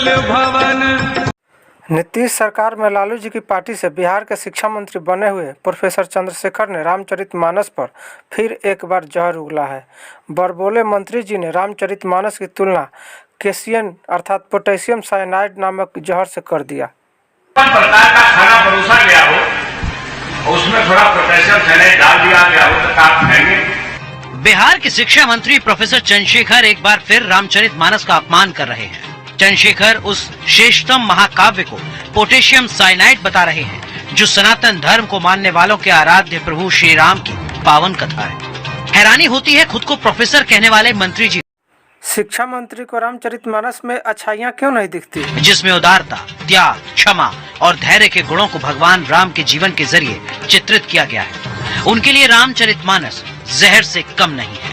भवन। नीतीश सरकार में लालू जी की पार्टी से बिहार के शिक्षा मंत्री बने हुए प्रोफेसर चंद्रशेखर ने रामचरितमानस पर फिर एक बार जहर उगला है। बरबोले मंत्री जी ने रामचरितमानस की तुलना केसियन अर्थात पोटेशियम साइनाइड नामक जहर से कर दिया। प्रकार का खाना परोसा गया हो, उसमें थोड़ा पोटेशियम साइनाइड डाल दिया गया हो तो आप खाएंगे। बिहार के शिक्षा मंत्री प्रोफेसर चंद्रशेखर एक बार फिर रामचरितमानस का अपमान कर रहे हैं। चंद्रशेखर उस श्रेष्ठतम महाकाव्य को पोटेशियम साइनाइड बता रहे हैं जो सनातन धर्म को मानने वालों के आराध्य प्रभु श्री राम की पावन कथा है। हैरानी होती है खुद को प्रोफेसर कहने वाले मंत्री जी। शिक्षा मंत्री को रामचरितमानस में अच्छाइयाँ क्यों नहीं दिखती, जिसमें उदारता, त्याग, क्षमा और धैर्य के गुणों को भगवान राम के जीवन के जरिए चित्रित किया गया है। उनके लिए रामचरितमानस जहर से कम नहीं है।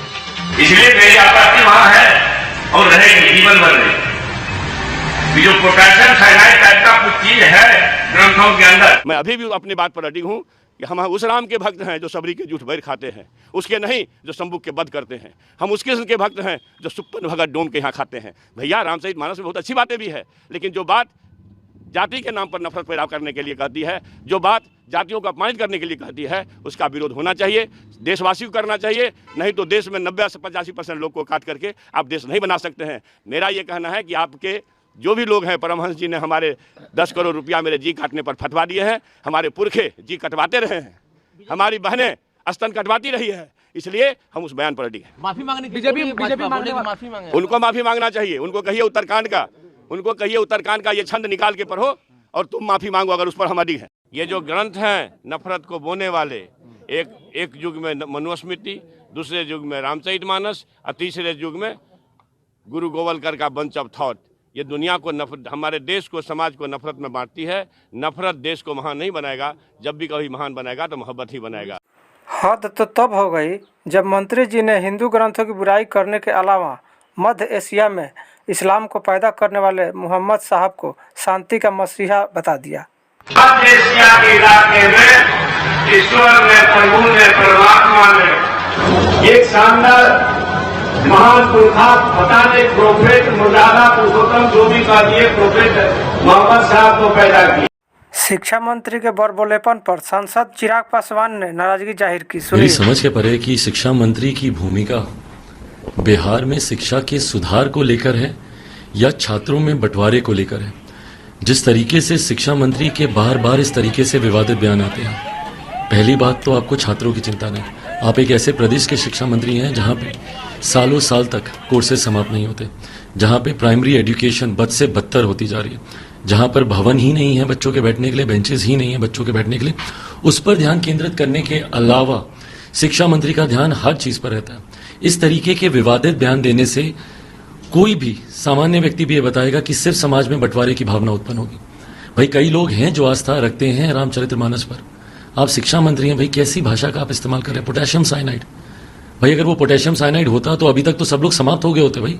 इसलिए मेरी आपत्ति वहाँ है और रहेगी जीवन भर में। जो पोटेशियम साइनाइड टाइप का कुछ चीज है ग्रंथों के अंदर। मैं अभी भी अपनी बात पर अडिग हूँ कि हम उस राम के भक्त हैं जो सबरी के जूठ बैर खाते हैं, उसके नहीं जो शंभुक के वध करते हैं। हम उस कृष्ण के भक्त हैं जो सुप्पन भगत डोम के यहाँ खाते हैं। भैया रामचरितमानस में बहुत अच्छी बातें भी है, लेकिन जो बात जाति के नाम पर नफरत पैदा करने के लिए कहती है, जो बात जातियों को अपमानित करने के लिए कहती है, उसका विरोध होना चाहिए, देशवासी को करना चाहिए। नहीं तो देश में 90 से 85% लोग को काट करके आप देश नहीं बना सकते हैं। मेरा ये कहना है कि आपके जो भी लोग हैं, परमहंस जी ने हमारे 10 करोड़ रुपया मेरे जी काटने पर फटवा दिए हैं। हमारे पुरखे जी कटवाते रहे हैं, हमारी बहनें स्तन कटवाती रही है, इसलिए हम उस बयान पर अड़ी हैं। माफी मांगने बीजेपी माफी मांगे। उनको माफी मांगना चाहिए। उनको कहिए उत्तरकांड का ये छंद निकाल के पढ़ो और तुम माफी मांगो अगर उस पर हम अड़ी हैं। ये जो ग्रंथ हैं नफरत को बोने वाले, एक युग में मनुस्मृति, दूसरे युग में रामचरितमानस और तीसरे युग में गुरु गोवलकर का बंच ऑफ थॉट, ये दुनिया को नफरत, हमारे देश को, समाज को नफरत में बांटती है। नफरत देश को महान नहीं बनाएगा। जब भी कभी महान बनाएगा तो मोहब्बत ही बनाएगा। हद तो तब हो गई जब मंत्री जी ने हिंदू ग्रंथों की बुराई करने के अलावा मध्य एशिया में इस्लाम को पैदा करने वाले मोहम्मद साहब को शांति का मसीहा बता दिया। मध्य एशिया के इलाके में ईश्वर ने, प्रभु ने, परमात्मा ने एक शानदार महान पुरखा बताने प्रोफेट मुर्दादा पुरुषोत्तम जो भी का दिए प्रोफेट मोहम्मद साहब को पैदा किया। शिक्षा मंत्री के बरबोलेपन पर सांसद चिराग पासवान ने नाराजगी जाहिर की। मेरी समझ के परे कि शिक्षा मंत्री की भूमिका बिहार में शिक्षा के सुधार को लेकर है या छात्रों में बंटवारे को लेकर है। जिस तरीके से शिक्षा मंत्री के बार बार इस तरीके से विवादित बयान आते हैं, पहली बात तो आपको छात्रों की चिंता नहीं। आप एक ऐसे प्रदेश के शिक्षा मंत्री हैं जहां पे सालों साल तक कोर्सेज समाप्त नहीं होते, जहां पे प्राइमरी एजुकेशन बद से बदतर होती जा रही है, जहां पर भवन ही नहीं है बच्चों के बैठने के लिए, बेंचेस ही नहीं है बच्चों के बैठने के लिए। उस पर ध्यान केंद्रित करने के अलावा शिक्षा मंत्री का ध्यान हर चीज पर रहता है। इस तरीके के विवादित बयान देने से कोई भी सामान्य व्यक्ति भी ये बताएगा कि सिर्फ समाज में बंटवारे की भावना उत्पन्न होगी। भाई कई लोग हैं जो आस्था रखते हैं रामचरितमानस पर। आप शिक्षा मंत्री हैं, भाई कैसी भाषा का आप इस्तेमाल कर रहे हैं? पोटेशियम साइनाइड, भाई अगर वो पोटेशियम साइनाइड होता तो अभी तक तो सब लोग समाप्त हो गए होते। भाई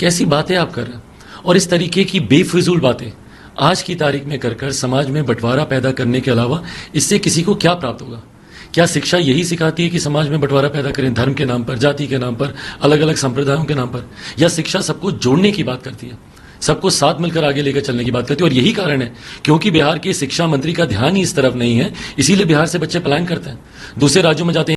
कैसी बातें आप कर रहे हैं? और इस तरीके की बेफिजूल बातें आज की तारीख में कर समाज में बंटवारा पैदा करने के अलावा इससे किसी को क्या प्राप्त होगा? क्या शिक्षा यही सिखाती है कि समाज में बंटवारा पैदा करें धर्म के नाम पर, जाति के नाम पर, अलग अलग संप्रदायों के नाम पर? या शिक्षा सबको जोड़ने की बात करती है, सबको साथ मिलकर आगे लेकर चलने की बात करती है? और यही कारण है क्योंकि बिहार के शिक्षा मंत्री का ध्यान ही इस तरफ नहीं है, इसीलिए बिहार से बच्चे पलायन करते हैं, दूसरे राज्यों में जाते हैं।